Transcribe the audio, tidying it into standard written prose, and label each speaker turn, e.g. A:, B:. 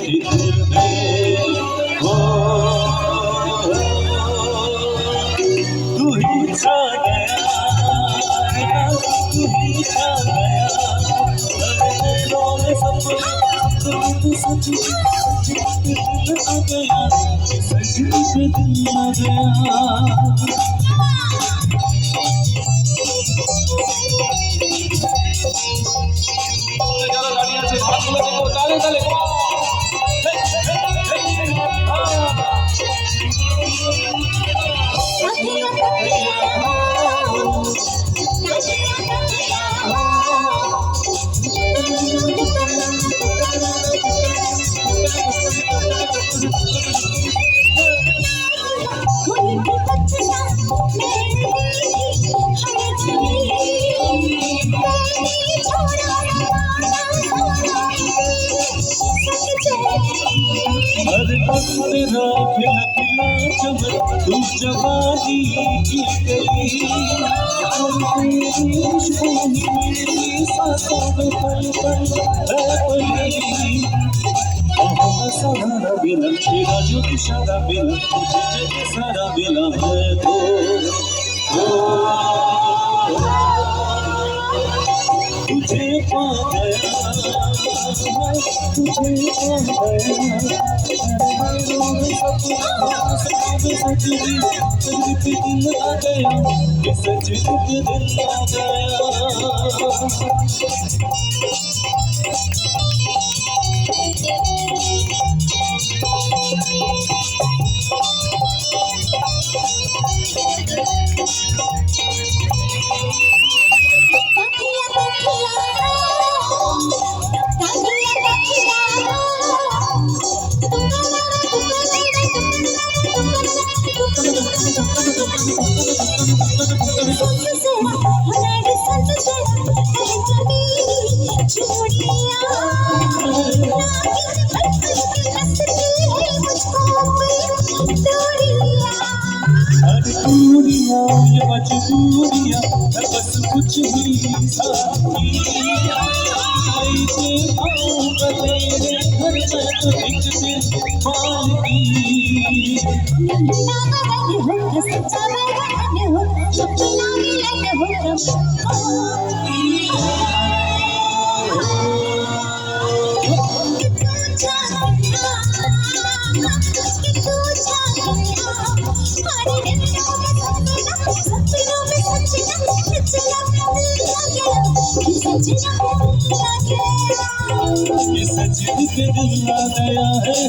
A: दिल में हो तू ही छा गया तू ही छा गया नैनों में सपने सच दिल आ गया सच दिल आ गया अरे तेरा खिला खिला चमन तू जवानी की गई मेरी सांसों में पल पल है पली सहारा मिला तेरा जो इशारा मिला तुझे जब सारा मिला है तो तुझे पा गया तुझे पा गया सच दिल आ गया सच दिल आ गया ये मजबूरियाँ बस कुछ ही साथी लेके आऊँगा तेरे घर में तो एक दिन पालकी सच्चा बयान हो सपना मिलन ये सच दिल आ गया है